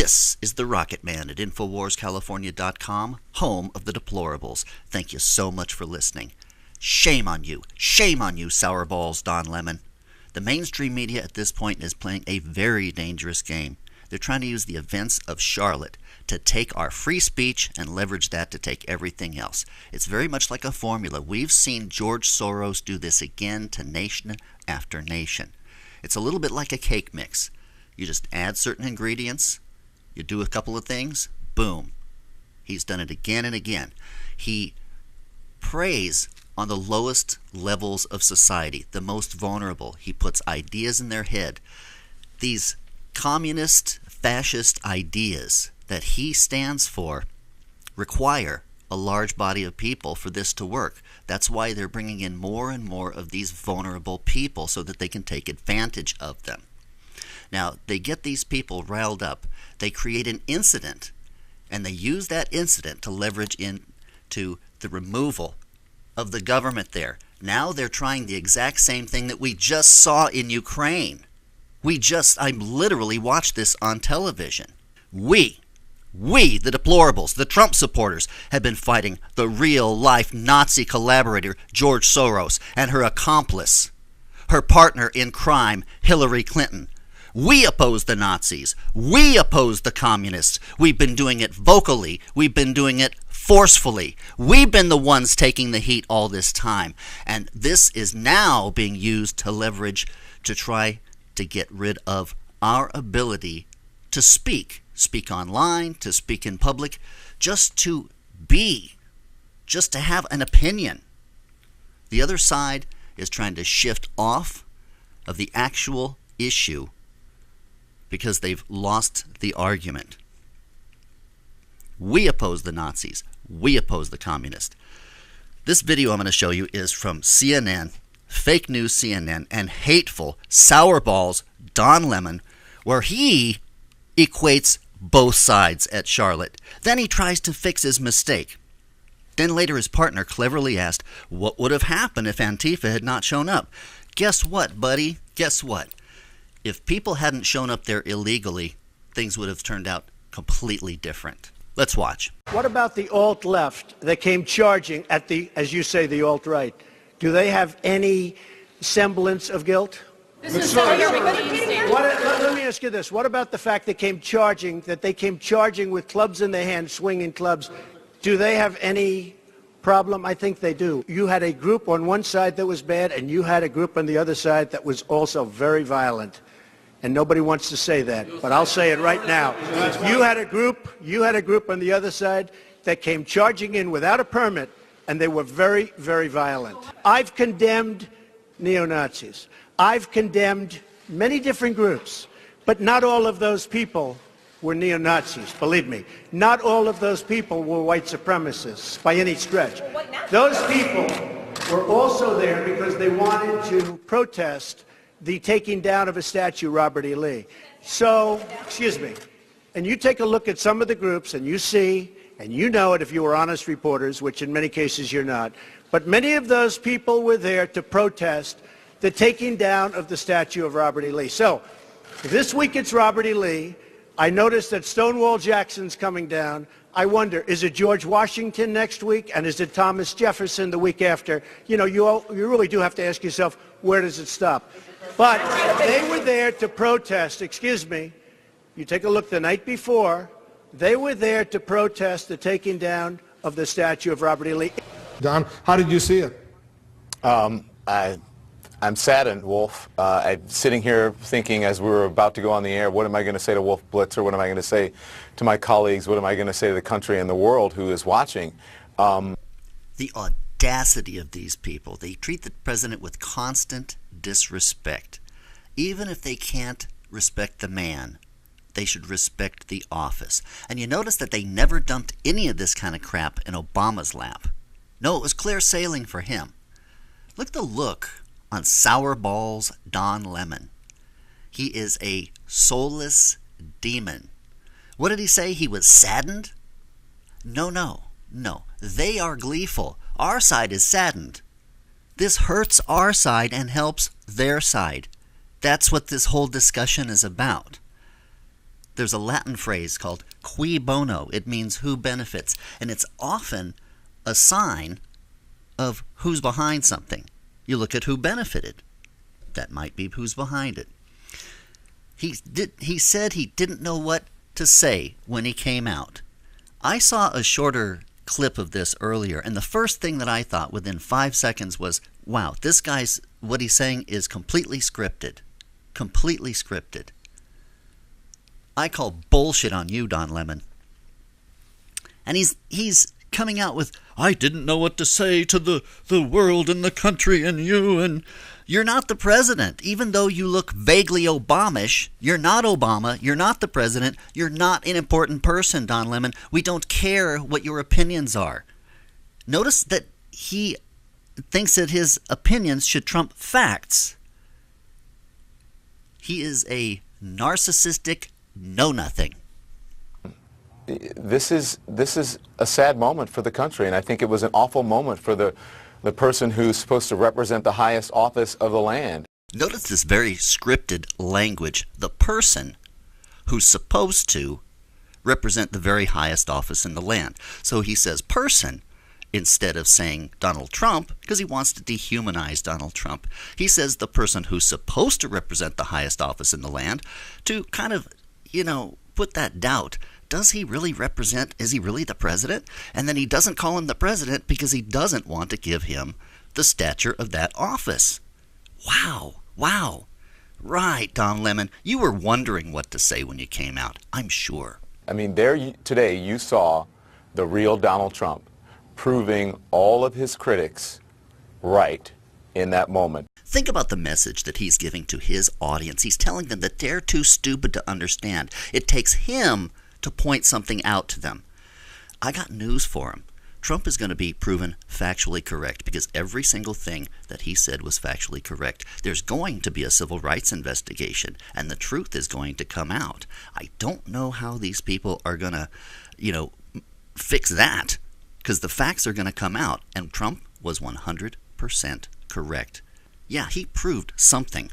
This is the Rocketman at InfowarsCalifornia.com, home of the Deplorables. Thank you so much for listening. Shame on you, sour balls, Don Lemon. The mainstream media at this point is playing a very dangerous game. They're trying to use the events of Charlotte to take our free speech and leverage that to take everything else. It's very much like a formula. We've seen George Soros do this again to nation after nation. It's a little bit like a cake mix. You just add certain ingredients, you do a couple of things, boom. He's done it again and again. He preys on the lowest levels of society, the most vulnerable. He puts ideas in their head. These communist, fascist ideas that he stands for require a large body of people for this to work. That's why they're bringing in more and more of these vulnerable people so that they can take advantage of them. Now, they get these people riled up. They create an incident, and they use that incident to leverage into the removal of the government there. Now they're trying the exact same thing that we just saw in Ukraine. I literally watched this on television. We, the deplorables, the Trump supporters, have been fighting the real-life Nazi collaborator, George Soros, and her accomplice, her partner in crime, Hillary Clinton. We oppose the Nazis. We oppose the communists. We've been doing it vocally. We've been doing it forcefully. We've been the ones taking the heat all this time. And this is now being used to leverage to try to get rid of our ability to speak online, to speak in public, just to have an opinion. The other side is trying to shift off of the actual issue because they've lost the argument. We oppose the Nazis. We oppose the communists. This video I'm going to show you is from CNN, fake news CNN, and hateful sourballs Don Lemon, where he equates both sides at Charlotte. Then he tries to fix his mistake. Then later his partner cleverly asked, what would have happened if Antifa had not shown up? Guess what, buddy? Guess what? If people hadn't shown up there illegally, things would have turned out completely different. Let's watch. What about the alt-left that came charging at the, as you say, the alt-right? Do they have any semblance of guilt? Let me ask you this. What about the fact they came charging with clubs in their hands, swinging clubs? Do they have any problem? I think they do. You had a group on one side that was bad, and you had a group on the other side that was also very violent. And nobody wants to say that, but I'll say it right now. You had a group on the other side that came charging in without a permit, and they were very, very violent. I've condemned neo-Nazis. I've condemned many different groups, but not all of those people were neo-Nazis, believe me. Not all of those people were white supremacists by any stretch. Those people were also there because they wanted to protest the taking down of a statue, Robert E. Lee. So, excuse me, and you take a look at some of the groups and you see, and you know it if you were honest reporters, which in many cases you're not, but many of those people were there to protest the taking down of the statue of Robert E. Lee. So, this week it's Robert E. Lee. I noticed that Stonewall Jackson's coming down. I wonder, is it George Washington next week, and is it Thomas Jefferson the week after? You know, you really do have to ask yourself, where does it stop? But they were there to protest, excuse me, you take a look the night before, they were there to protest the taking down of the statue of Robert E. Lee. Don, how did you see it? I'm saddened, Wolf. I'm sitting here thinking as we were about to go on the air, what am I going to say to Wolf Blitzer? What am I going to say to my colleagues? What am I going to say to the country and the world who is watching? The audacity of these people. They treat the president with constant disrespect. Even if they can't respect the man, they should respect the office. And you notice that they never dumped any of this kind of crap in Obama's lap. No, it was clear sailing for him. Look at the look on sourballs Don Lemon. He is a soulless demon. What did he say? He was saddened? No. They are gleeful. Our side is saddened. This hurts our side and helps their side. That's what this whole discussion is about. there's a Latin phrase called cui bono. It means who benefits, and it's often a sign of who's behind something. You look at who benefited. That might be who's behind it. He said he didn't know what to say when he came out. I saw a shorter clip of this earlier, and the first thing that I thought within 5 seconds was, wow, this guy's, what he's saying is completely scripted. Completely scripted. I call bullshit on you, Don Lemon. And he's coming out with, I didn't know what to say to the world and the country and you, and you're not the president. Even though you look vaguely Obamish, you're not Obama, you're not the president, you're not an important person, Don Lemon. We don't care what your opinions are. Notice that he thinks that his opinions should trump facts. He is a narcissistic know-nothing. This is a sad moment for the country, and I think it was an awful moment for the person who's supposed to represent the highest office of the land. Notice this very scripted language. The person who's supposed to represent the very highest office in the land. So he says person instead of saying Donald Trump, because he wants to dehumanize Donald Trump. He says the person who's supposed to represent the highest office in the land to kind of, put that doubt. Does he really represent, is he really the president? And then he doesn't call him the president because he doesn't want to give him the stature of that office. Wow. Right, Don Lemon. You were wondering what to say when you came out, I'm sure. I mean, today you saw the real Donald Trump proving all of his critics right in that moment. Think about the message that he's giving to his audience. He's telling them that they're too stupid to understand. It takes him to point something out to them. I got news for him. Trump is going to be proven factually correct because every single thing that he said was factually correct. There's going to be a civil rights investigation, and the truth is going to come out. I don't know how these people are going to, fix that, because the facts are going to come out, and Trump was 100% correct. Yeah, he proved something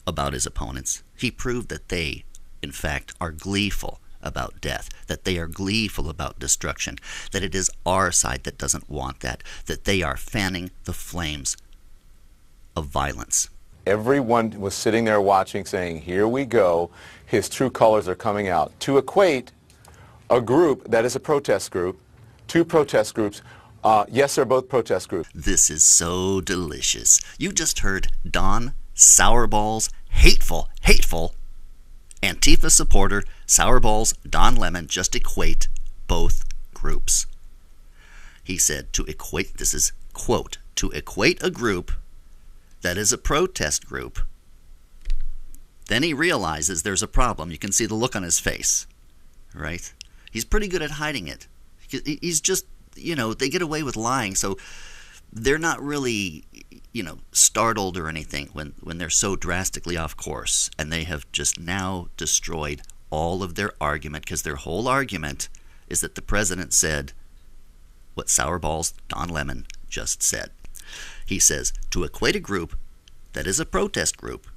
about his opponents. He proved that they, in fact, are gleeful about death, that they are gleeful about destruction, that it is our side that doesn't want that they are fanning the flames of violence. Everyone was sitting there watching, saying, here we go, his true colors are coming out. To equate a group that is a protest group, two protest groups, yes, they're both protest groups. This is so delicious. You just heard Don Sourballs, hateful Antifa supporter Sourballs Don Lemon just equate both groups. He said to equate, this is quote, to equate a group that is a protest group. Then he realizes there's a problem. You can see the look on his face, right? He's pretty good at hiding it. He's just, they get away with lying, so they're not really, startled or anything when they're so drastically off course, and they have just now destroyed all of their argument, because their whole argument is that the president said what Sourballs Don Lemon just said. He says, to equate a group that is a protest group,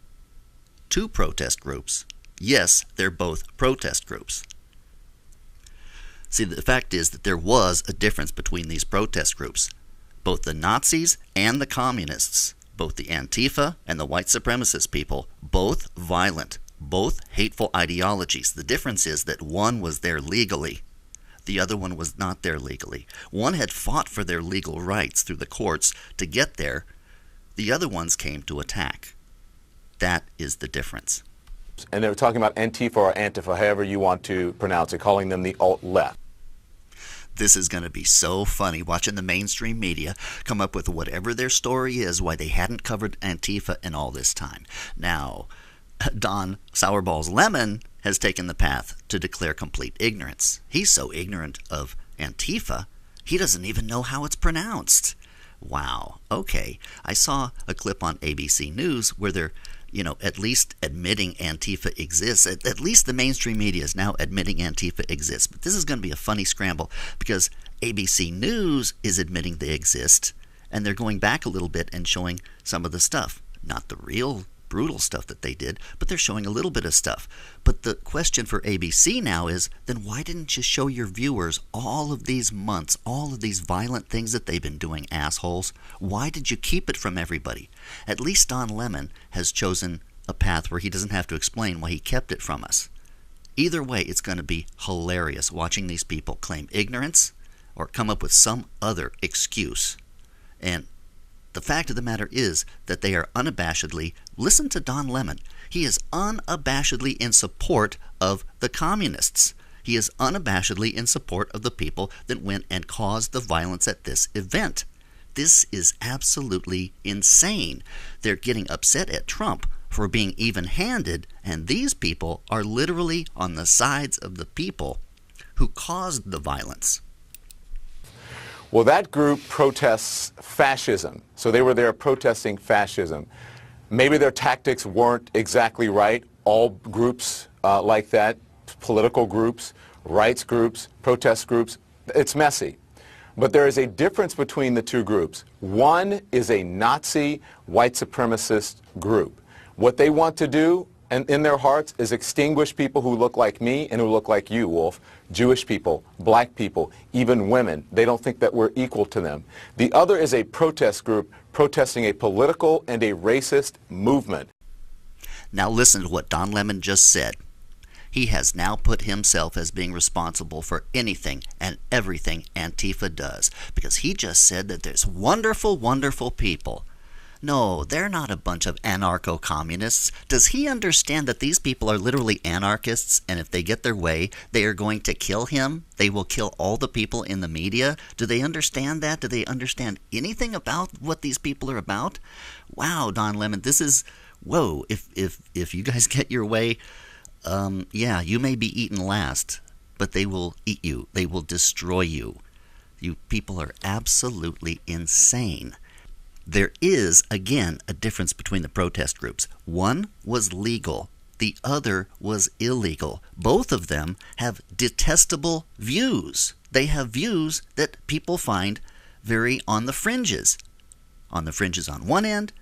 two protest groups, yes, they're both protest groups. See, the fact is that there was a difference between these protest groups. Both the Nazis and the communists, both the Antifa and the white supremacist people, both violent, both hateful ideologies. The difference is that one was there legally. The other one was not there legally. One had fought for their legal rights through the courts to get there. The other ones came to attack. That is the difference. And they were talking about Antifa or Antifa, however you want to pronounce it, calling them the alt-left. This is going to be so funny, watching the mainstream media come up with whatever their story is, why they hadn't covered Antifa in all this time. Now, Don Sourballs Lemon has taken the path to declare complete ignorance. He's so ignorant of Antifa, he doesn't even know how it's pronounced. Wow, okay. I saw a clip on ABC News where they're at least admitting Antifa exists. At least the mainstream media is now admitting Antifa exists. But this is going to be a funny scramble because ABC News is admitting they exist, and they're going back a little bit and showing some of the stuff. Not the real brutal stuff that they did, but they're showing a little bit of stuff. But the question for ABC now is, then why didn't you show your viewers all of these months, all of these violent things that they've been doing, assholes? Why did you keep it from everybody? At least Don Lemon has chosen a path where he doesn't have to explain why he kept it from us. Either way, it's going to be hilarious watching these people claim ignorance or come up with some other excuse. And the fact of the matter is that they are unabashedly, listen to Don Lemon, he is unabashedly in support of the communists. He is unabashedly in support of the people that went and caused the violence at this event. This is absolutely insane. They're getting upset at Trump for being even-handed, and these people are literally on the sides of the people who caused the violence. Well, that group protests fascism. So they were there protesting fascism. Maybe their tactics weren't exactly right. All groups like that, political groups, rights groups, protest groups, it's messy. But there is a difference between the two groups. One is a Nazi white supremacist group. What they want to do, and in their hearts, is extinguish people who look like me and who look like you, Wolf. Jewish people, black people, even women. They don't think that we're equal to them. The other is a protest group protesting a political and a racist movement. Now listen to what Don Lemon just said. He has now put himself as being responsible for anything and everything Antifa does, because he just said that there's wonderful, wonderful people. No, they're not a bunch of anarcho-communists. Does he understand that these people are literally anarchists, and if they get their way, they are going to kill him? They will kill all the people in the media? Do they understand that? Do they understand anything about what these people are about? Wow, Don Lemon, this is... Whoa, if you guys get your way, yeah, you may be eaten last, but they will eat you. They will destroy you. You people are absolutely insane. There is, again, a difference between the protest groups. One was legal. The other was illegal. Both of them have detestable views. They have views that people find very on the fringes. On the fringes on one end,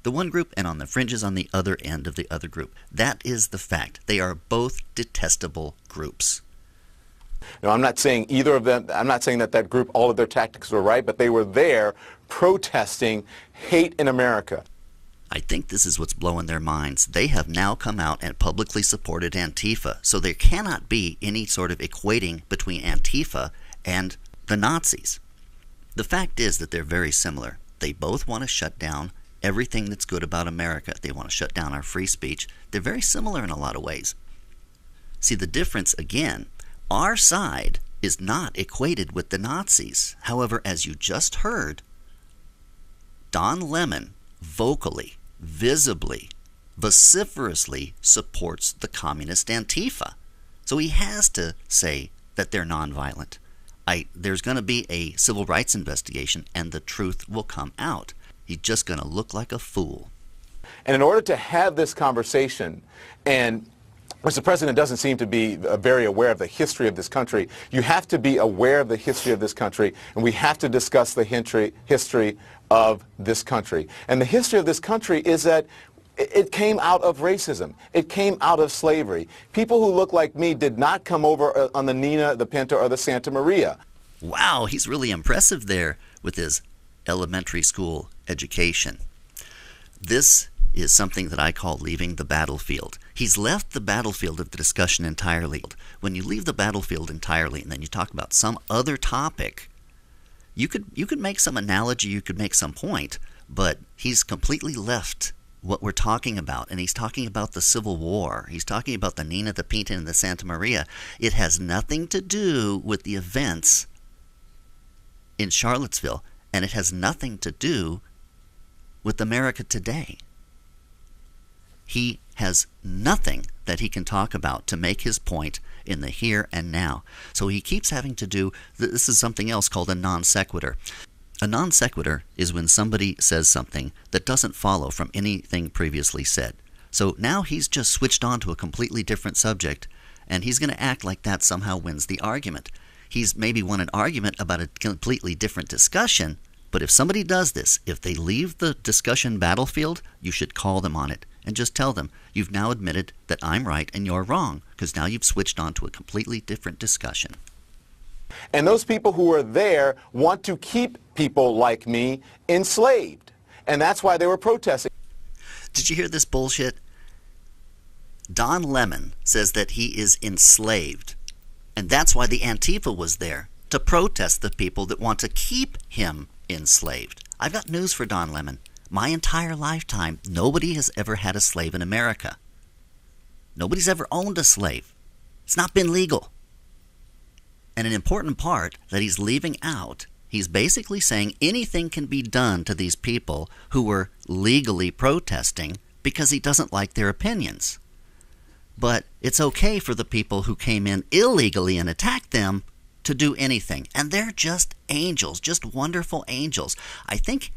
the one group, and on the fringes on the other end of the other group. That is the fact. They are both detestable groups. No, I'm not saying either of them, I'm not saying that that group, all of their tactics were right, but they were there protesting hate in America. I think this is what's blowing their minds. They have now come out and publicly supported Antifa, so there cannot be any sort of equating between Antifa and the Nazis. The fact is that they're very similar. They both want to shut down everything that's good about America. They want to shut down our free speech. They're very similar in a lot of ways. See, the difference, again, our side is not equated with the Nazis. However, as you just heard, Don Lemon vocally, visibly, vociferously supports the communist Antifa. So he has to say that they're nonviolent. There's going to be a civil rights investigation, and the truth will come out. He's just going to look like a fool. And in order to have this conversation, and which the president doesn't seem to be very aware of the history of this country, you have to be aware of the history of this country, and we have to discuss the history of this country. And the history of this country is that it came out of racism. It came out of slavery. People who look like me did not come over on the Nina, the Pinta, or the Santa Maria. Wow, he's really impressive there with his elementary school education. This is something that I call leaving the battlefield. He's left the battlefield of the discussion entirely. When you leave the battlefield entirely and then you talk about some other topic, you could make some analogy, you could make some point, but he's completely left what we're talking about, and he's talking about the Civil War. He's talking about the Nina, the Pinta, and the Santa Maria. It has nothing to do with the events in Charlottesville, and it has nothing to do with America today. He has nothing that he can talk about to make his point in the here and now. So he keeps having to do, this is something else called a non sequitur. A non sequitur is when somebody says something that doesn't follow from anything previously said. So now he's just switched on to a completely different subject, and he's going to act like that somehow wins the argument. He's maybe won an argument about a completely different discussion, But if somebody does this, if they leave the discussion battlefield, you should call them on it and just tell them, you've now admitted that I'm right and you're wrong, because now you've switched on to a completely different discussion. And those people who are there want to keep people like me enslaved. And that's why they were protesting. Did you hear this bullshit? Don Lemon says that he is enslaved. And that's why the Antifa was there, to protest the people that want to keep him enslaved. I've got news for Don Lemon. My entire lifetime, nobody has ever had a slave in America. Nobody's ever owned a slave. It's not been legal. And an important part that he's leaving out, he's basically saying anything can be done to these people who were legally protesting because he doesn't like their opinions. But it's okay for the people who came in illegally and attacked them to do anything. And they're just angels, just wonderful angels. I think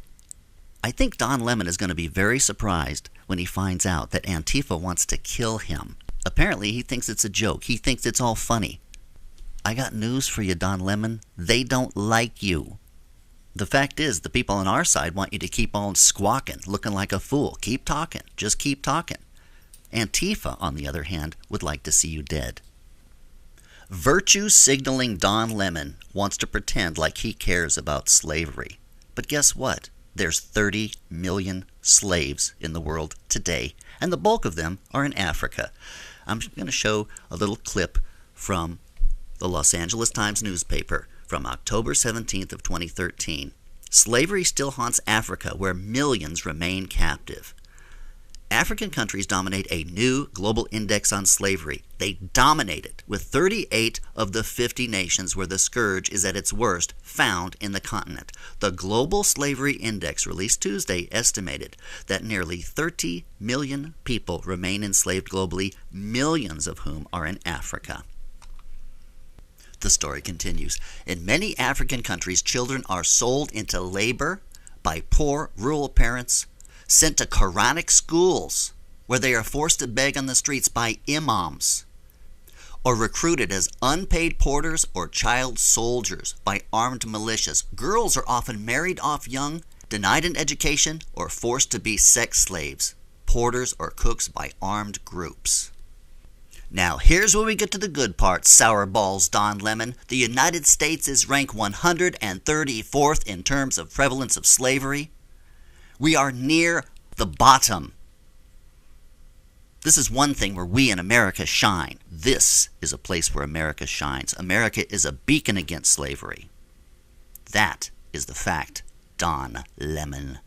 Don Lemon is going to be very surprised when he finds out that Antifa wants to kill him. Apparently, he thinks it's a joke. He thinks it's all funny. I got news for you, Don Lemon. They don't like you. The fact is, the people on our side want you to keep on squawking, looking like a fool. Keep talking. Just keep talking. Antifa, on the other hand, would like to see you dead. Virtue-signaling Don Lemon wants to pretend like he cares about slavery. But guess what? There's 30 million slaves in the world today, and the bulk of them are in Africa. I'm going to show a little clip from the Los Angeles Times newspaper from October 17th of 2013. Slavery still haunts Africa, where millions remain captive. African countries dominate a new global index on slavery. They dominate it, with 38 of the 50 nations where the scourge is at its worst found in the continent. The Global Slavery Index, released Tuesday, estimated that nearly 30 million people remain enslaved globally, millions of whom are in Africa. The story continues. In many African countries, children are sold into labor by poor rural parents, sent to Quranic schools where they are forced to beg on the streets by imams, or recruited as unpaid porters or child soldiers by armed militias. Girls are often married off young, denied an education, or forced to be sex slaves, porters or cooks by armed groups. Now, here's where we get to the good part, sour balls Don Lemon. The United States is ranked 134th in terms of prevalence of slavery. We are near the bottom. This is one thing where we in America shine. This is a place where America shines. America is a beacon against slavery. That is the fact, Don Lemon.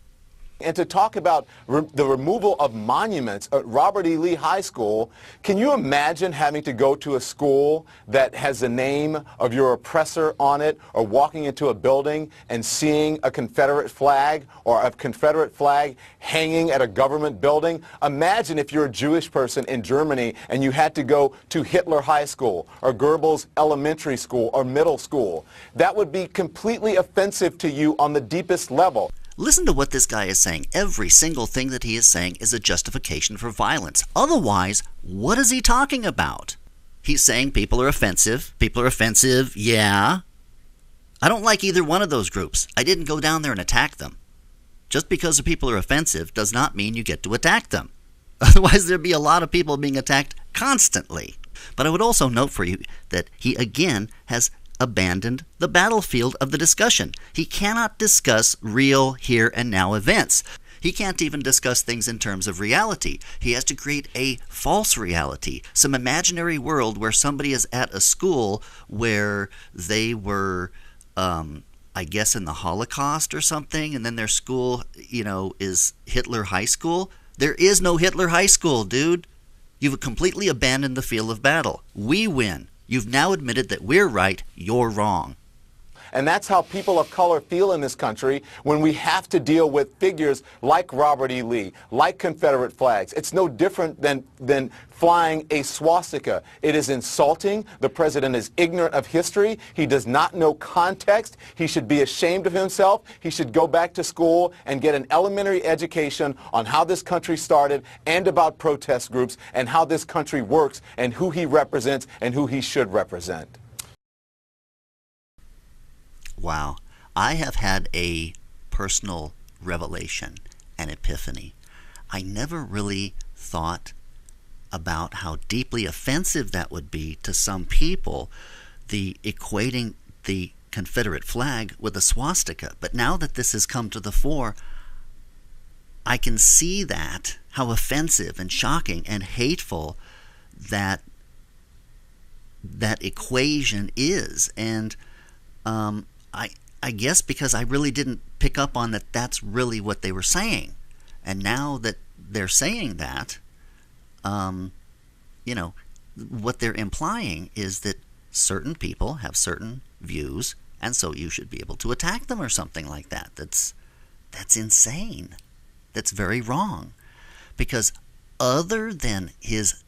And to talk about the removal of monuments at Robert E. Lee High School, can you imagine having to go to a school that has the name of your oppressor on it, or walking into a building and seeing a Confederate flag or a Confederate flag hanging at a government building? Imagine if you're a Jewish person in Germany and you had to go to Hitler High School or Goebbels Elementary School or middle school. That would be completely offensive to you on the deepest level. Listen to what this guy is saying. Every single thing that he is saying is a justification for violence. Otherwise, what is he talking about? He's saying people are offensive. People are offensive, yeah. I don't like either one of those groups. I didn't go down there and attack them. Just because the people are offensive does not mean you get to attack them. Otherwise, there'd be a lot of people being attacked constantly. But I would also note for you that he again has abandoned the battlefield of the discussion. He cannot discuss real here and now events. He can't even discuss things in terms of reality. He has to create a false reality, some imaginary world where somebody is at a school where they were, I guess, in the Holocaust or something, and then their school, is Hitler High School. There is no Hitler High School, dude. You've completely abandoned the field of battle. We win. You've now admitted that we're right, you're wrong. And that's how people of color feel in this country when we have to deal with figures like Robert E. Lee, like Confederate flags. It's no different than flying a swastika. It is insulting. The president is ignorant of history. He does not know context. He should be ashamed of himself. He should go back to school and get an elementary education on how this country started and about protest groups and how this country works and who he represents and who he should represent. Wow. I have had a personal revelation and epiphany. I never really thought about how deeply offensive that would be to some people, the equating the Confederate flag with a swastika. But now that this has come to the fore, I can see that, how offensive and shocking and hateful that equation is. And I guess because I really didn't pick up on that that's really what they were saying. And now that they're saying that, what they're implying is that certain people have certain views, and so you should be able to attack them or something like that. That's insane. That's very wrong. Because other than his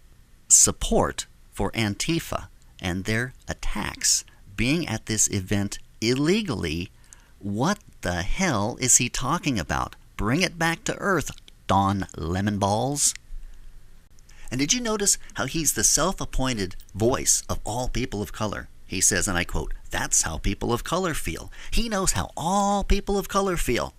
support for Antifa and their attacks, being at this event illegally, what the hell is he talking about? Bring it back to earth, Don Lemonballs. And did you notice how he's the self-appointed voice of all people of color? He says, and I quote, "That's how people of color feel." He knows how all people of color feel.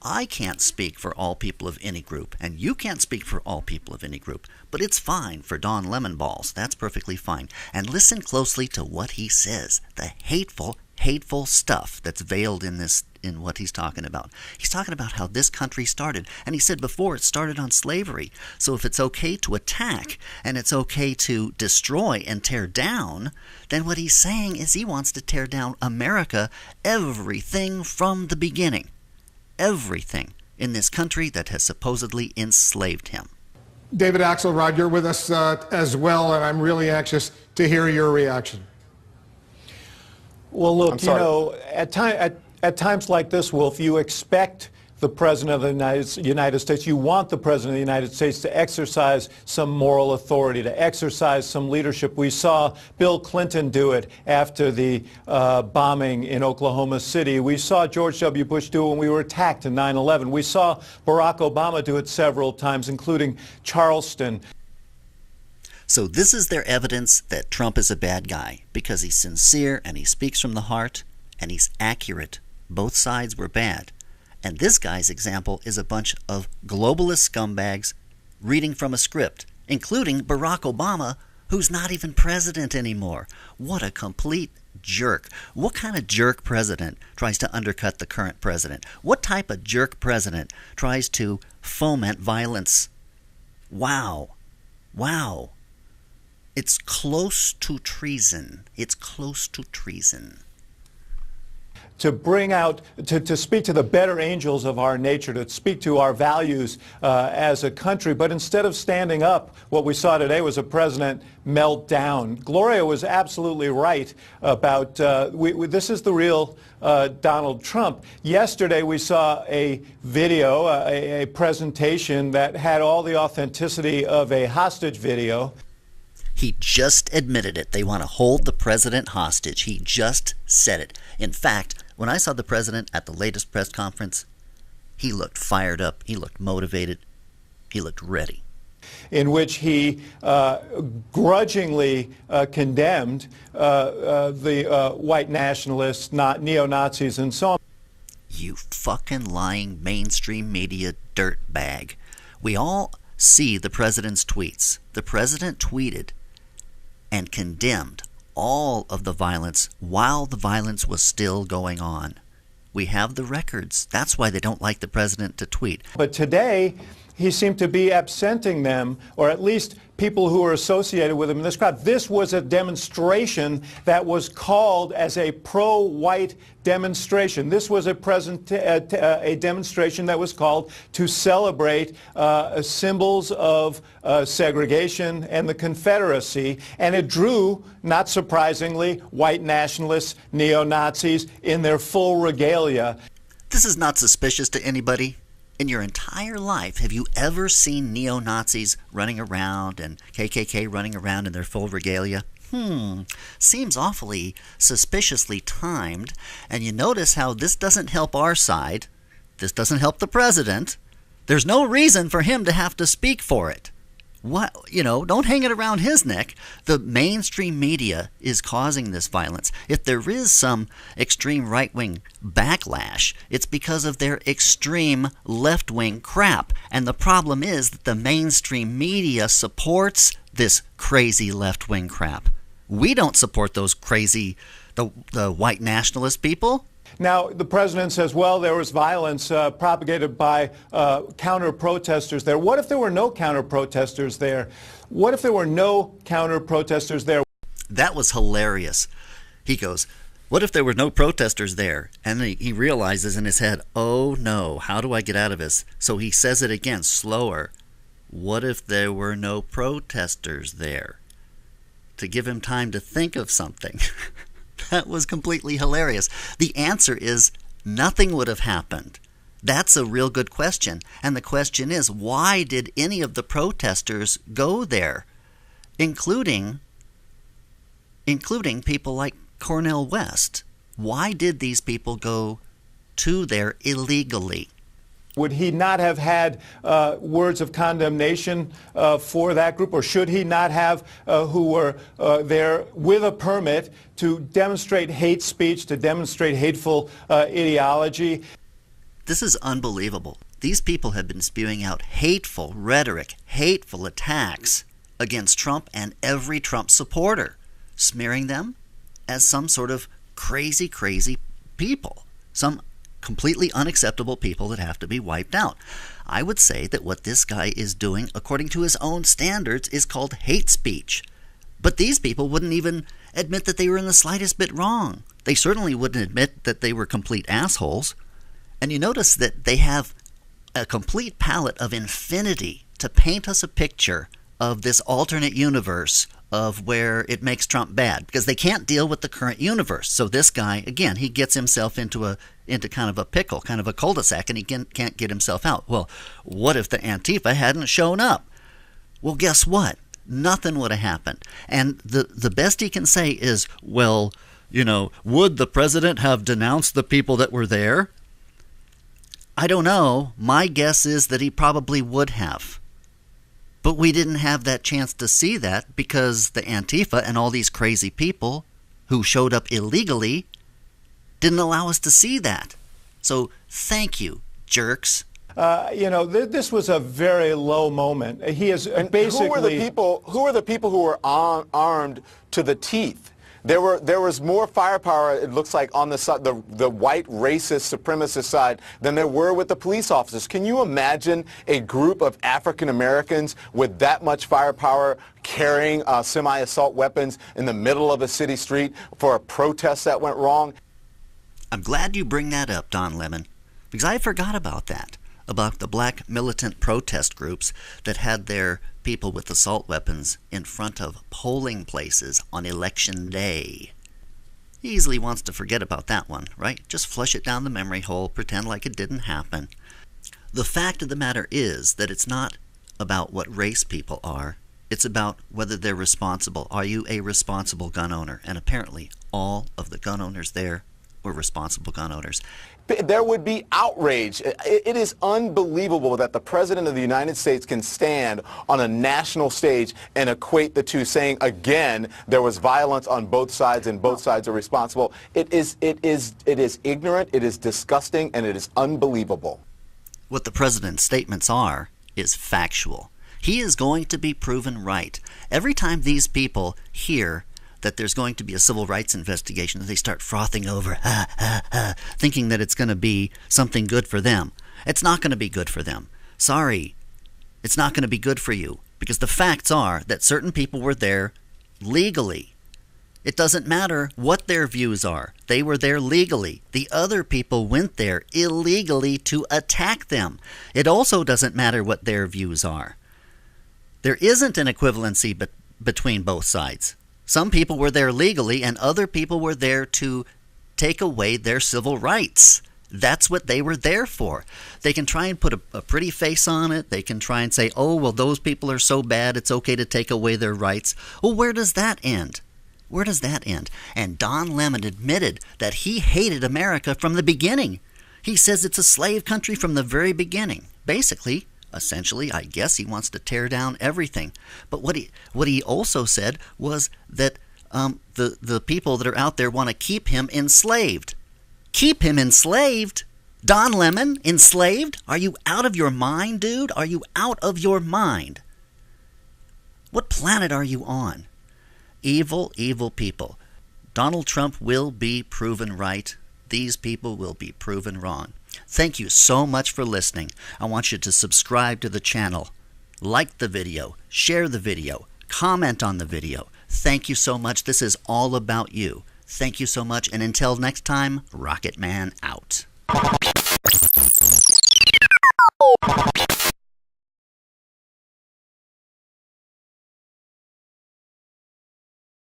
I can't speak for all people of any group, and you can't speak for all people of any group, but it's fine for Don Lemonballs. That's perfectly fine. And listen closely to what he says, the hateful stuff that's veiled in what he's talking about. He's talking about how this country started, and he said before it started on slavery. So if it's okay to attack and it's okay to destroy and tear down, then what he's saying is he wants to tear down America, everything from the beginning. Everything in this country that has supposedly enslaved him. David Axelrod, you're with us as well, and I'm really anxious to hear your reaction. Well, look, at times like this, Wolf, you expect the President of the United States, you want the President of the United States to exercise some moral authority, to exercise some leadership. We saw Bill Clinton do it after the bombing in Oklahoma City. We saw George W. Bush do it when we were attacked in 9/11. We saw Barack Obama do it several times, including Charleston. So this is their evidence that Trump is a bad guy, because he's sincere and he speaks from the heart and he's accurate. Both sides were bad. And this guy's example is a bunch of globalist scumbags reading from a script, including Barack Obama, who's not even president anymore. What a complete jerk. What kind of jerk president tries to undercut the current president? What type of jerk president tries to foment violence? Wow. Wow. It's close to treason. It's close to treason. To bring out, to speak to the better angels of our nature, to speak to our values as a country. But instead of standing up, what we saw today was a president melt down. Gloria was absolutely right about, this is the real Donald Trump. Yesterday we saw a video, a presentation that had all the authenticity of a hostage video. He just admitted it. They want to hold the president hostage. He just said it. In fact, when I saw the president at the latest press conference, he looked fired up. He looked motivated. He looked ready. In which he grudgingly condemned the white nationalists, neo-Nazis, and so on. You fucking lying mainstream media dirtbag. We all see the president's tweets. The president tweeted and condemned all of the violence while the violence was still going on. We have the records. That's why they don't like the president to tweet. But today, he seemed to be absenting them, or at least people who were associated with him in this crowd. This was a demonstration that was called as a pro-white demonstration. This was a demonstration that was called to celebrate symbols of segregation and the Confederacy, and it drew, not surprisingly, white nationalists, neo-Nazis in their full regalia. This is not suspicious to anybody. In your entire life, have you ever seen neo-Nazis running around and KKK running around in their full regalia? Seems awfully suspiciously timed. And you notice how this doesn't help our side. This doesn't help the president. There's no reason for him to have to speak for it. What, don't hang it around his neck. The mainstream media is causing this violence. If there is some extreme right-wing backlash, it's because of their extreme left-wing crap. And the problem is that the mainstream media supports this crazy left-wing crap. We don't support those crazy, the white nationalist people. Now, the president says, well, there was violence propagated by counter-protesters there. What if there were no counter-protesters there? What if there were no counter-protesters there? That was hilarious. He goes, what if there were no protesters there? And then he realizes in his head, oh no, how do I get out of this? So he says it again, slower. What if there were no protesters there? To give him time to think of something. That was completely hilarious. The answer is nothing would have happened. That's a real good question. And the question is, why did any of the protesters go there, including people like Cornel West? Why did these people go to there illegally? Would he not have had words of condemnation for that group, or should he not have who were there with a permit to demonstrate hate speech, to demonstrate hateful ideology? This is unbelievable. These people have been spewing out hateful rhetoric, hateful attacks against Trump and every Trump supporter, smearing them as some sort of crazy, crazy people, some completely unacceptable people that have to be wiped out. I would say that what this guy is doing, according to his own standards, is called hate speech. But these people wouldn't even admit that they were in the slightest bit wrong. They certainly wouldn't admit that they were complete assholes. And you notice that they have a complete palette of infinity to paint us a picture of this alternate universe of where it makes Trump bad, because they can't deal with the current universe. So this guy, again, he gets himself into kind of a pickle, kind of a cul-de-sac, and he can't get himself out. Well, what if the Antifa hadn't shown up? Well, guess what? Nothing would have happened. And the best he can say is, well, would the president have denounced the people that were there? I don't know. My guess is that he probably would have. But we didn't have that chance to see that because the Antifa and all these crazy people who showed up illegally didn't allow us to see that. So thank you, jerks. This was a very low moment. He is basically... Who are the people who were armed to the teeth? There was more firepower, it looks like, on the white racist supremacist side than there were with the police officers. Can you imagine a group of African Americans with that much firepower carrying semi-assault weapons in the middle of a city street for a protest that went wrong? I'm glad you bring that up, Don Lemon, because I forgot about that, about the black militant protest groups that had their people with assault weapons in front of polling places on election day. He easily wants to forget about that one, right? Just flush it down the memory hole, pretend like it didn't happen. The fact of the matter is that it's not about what race people are. It's about whether they're responsible. Are you a responsible gun owner? And apparently all of the gun owners there were responsible gun owners. There would be outrage. It is unbelievable that the President of the United States can stand on a national stage and equate the two, saying, again, there was violence on both sides and both sides are responsible. It is ignorant, it is disgusting, and it is unbelievable. What the President's statements are is factual. He is going to be proven right. Every time these people hear that there's going to be a civil rights investigation, they start frothing over, thinking that it's going to be something good for them. It's not going to be good for them. Sorry, it's not going to be good for you, because the facts are that certain people were there legally. It doesn't matter what their views are. They were there legally. The other people went there illegally to attack them. It also doesn't matter what their views are. There isn't an equivalency between both sides. Some people were there legally, and other people were there to take away their civil rights. That's what they were there for. They can try and put a pretty face on it. They can try and say, oh, well, those people are so bad, it's okay to take away their rights. Well, where does that end? Where does that end? And Don Lemon admitted that he hated America from the beginning. He says it's a slave country from the very beginning. Basically, Essentially, I guess he wants to tear down everything. But what he also said was that the people that are out there want to keep him enslaved. Keep him enslaved? Don Lemon, enslaved? Are you out of your mind, dude? Are you out of your mind? What planet are you on? Evil, evil people. Donald Trump will be proven right. These people will be proven wrong. Thank you so much for listening. I want you to subscribe to the channel, like the video, share the video, comment on the video. Thank you so much. This is all about you. Thank you so much, and until next time, Rocketman out.